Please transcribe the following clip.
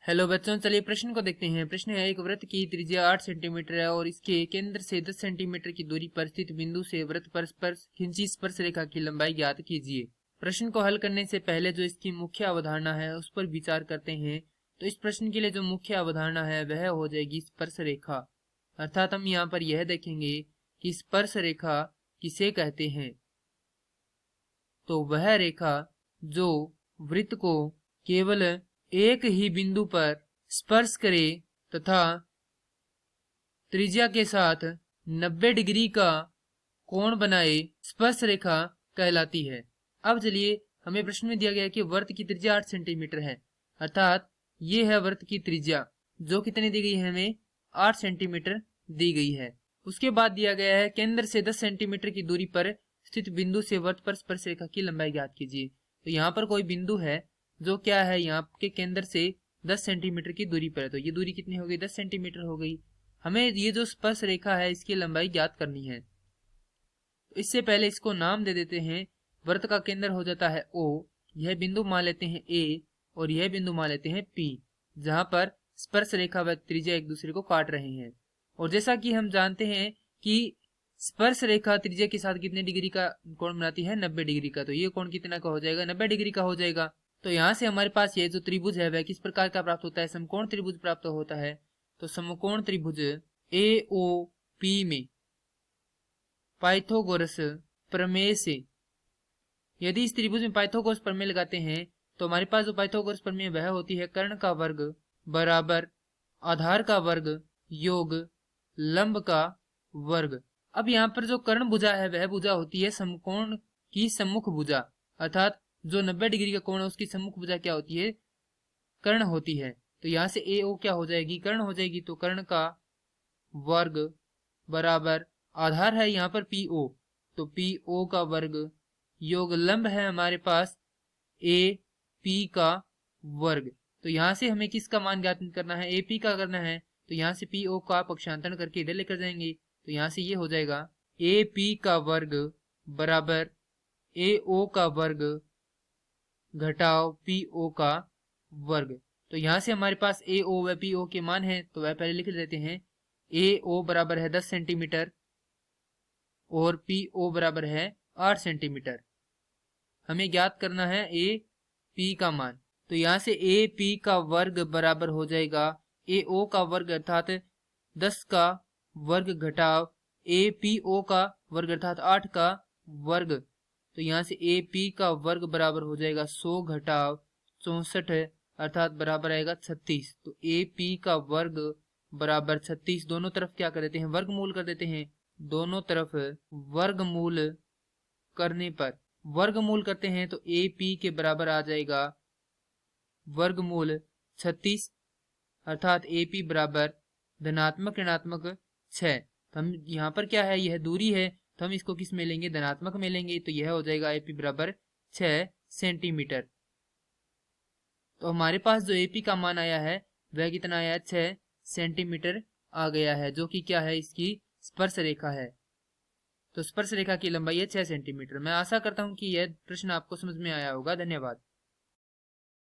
Hello बच्चों, चलिए प्रश्न को देखते हैं। प्रश्न है, एक वृत्त की त्रिज्या 8 सेंटीमीटर है और इसके केंद्र से 10 सेंटीमीटर की दूरी पर स्थित बिंदु से वृत्त पर खींची स्पर्श रेखा की लंबाई ज्ञात कीजिए। प्रश्न को हल करने से पहले जो इसकी मुख्य अवधारणा है उस पर विचार करते हैं। तो इस प्रश्न के लिए जो मुख्य अवधारणा है वह हो जाएगी स्पर्श रेखा। अर्थात हम यहाँ पर यह देखेंगे कि स्पर्श रेखा किसे कहते हैं। तो वह रेखा जो वृत्त को केवल एक ही बिंदु पर स्पर्श करे तथा त्रिज्या के साथ 90 डिग्री का कोण बनाए स्पर्श रेखा कहलाती है। अब चलिए, हमें प्रश्न में दिया गया है कि वृत्त की त्रिज्या 8 सेंटीमीटर है, अर्थात ये है वृत्त की त्रिज्या जो कितनी दी गई है, हमें 8 सेंटीमीटर दी गई है। उसके बाद दिया गया है केंद्र से 10 सेंटीमीटर की दूरी पर स्थित बिंदु से वृत्त पर स्पर्श रेखा की लंबाई ज्ञात कीजिए। तो यहाँ पर कोई बिंदु है जो क्या है, यहाँ के केंद्र से 10 सेंटीमीटर की दूरी पर है। तो ये दूरी कितनी हो गई, 10 सेंटीमीटर हो गई। हमें ये जो स्पर्श रेखा है इसकी लंबाई ज्ञात करनी है। तो इससे पहले इसको नाम दे देते हैं। वृत्त का केंद्र हो जाता है O, यह बिंदु मान लेते हैं A और यह बिंदु मान लेते हैं P, जहां पर स्पर्श रेखा व त्रिज्या एक दूसरे को काट रहे हैं। और जैसा कि हम जानते हैं कि स्पर्श रेखा त्रिज्या के साथ कितने डिग्री का कोण बनाती है, 90 डिग्री का। तो ये कोण कितना का हो जाएगा, 90 डिग्री का हो जाएगा। तो यहाँ से हमारे पास ये जो त्रिभुज है वह किस प्रकार का प्राप्त होता है, समकोण त्रिभुज प्राप्त होता है। तो समकोण त्रिभुज AOP में पाइथागोरस प्रमेय से यदि इस त्रिभुज में पाइथागोरस प्रमेय लगाते हैं तो हमारे पास जो पाइथागोरस प्रमेय वह होती है कर्ण का वर्ग बराबर आधार का वर्ग योग लंब का वर्ग। अब यहाँ पर जो कर्ण भुजा है वह भुजा होती है समकोण की सम्मुख भुजा, अर्थात जो 90 डिग्री का कोण है उसकी सम्मुख भुजा क्या होती है, कर्ण होती है। तो यहाँ से AO क्या हो जाएगी, कर्ण हो जाएगी। तो कर्ण का वर्ग बराबर आधार है यहाँ पर PO, तो PO का वर्ग योग लंब है हमारे पास AP का वर्ग। तो यहाँ से हमें किसका मान ज्ञात करना है, AP का करना है। तो यहाँ से PO का पक्षांतरण करके इधर लेकर जाएंगे। तो यहाँ से ये हो जाएगा AP का वर्ग बराबर AO का वर्ग घटाव PO का वर्ग। तो यहाँ से हमारे पास AO व PO के मान है, तो वह पहले लिख देते हैं। AO बराबर है 10 सेंटीमीटर और PO बराबर है 8 सेंटीमीटर। हमें ज्ञात करना है AP का मान। तो यहाँ से AP का वर्ग बराबर हो जाएगा AO का वर्ग अर्थात 10 का वर्ग घटाव APO का वर्ग अर्थात 8 का वर्ग। तो यहाँ से AP का वर्ग बराबर हो जाएगा 100 घटाव 64 अर्थात बराबर आएगा 36। तो AP का वर्ग बराबर 36, दोनों तरफ क्या कर देते हैं, वर्गमूल कर देते हैं। दोनों तरफ वर्गमूल करने पर वर्गमूल करते हैं तो AP के बराबर आ जाएगा वर्गमूल 36 अर्थात AP बराबर धनात्मक ऋणात्मक 6। तो हम यहाँ पर क्या है, यह दूरी है तो हम इसको किस में लेंगे, धनात्मक में लेंगे। तो यह हो जाएगा AP बराबर 6 सेंटीमीटर। तो हमारे पास जो AP का मान आया है वह कितना आया, 6 सेंटीमीटर आ गया है, जो कि क्या है, इसकी स्पर्श रेखा है। तो स्पर्श रेखा की लंबाई है 6 सेंटीमीटर। मैं आशा करता हूं कि यह प्रश्न आपको समझ में आया होगा। धन्यवाद।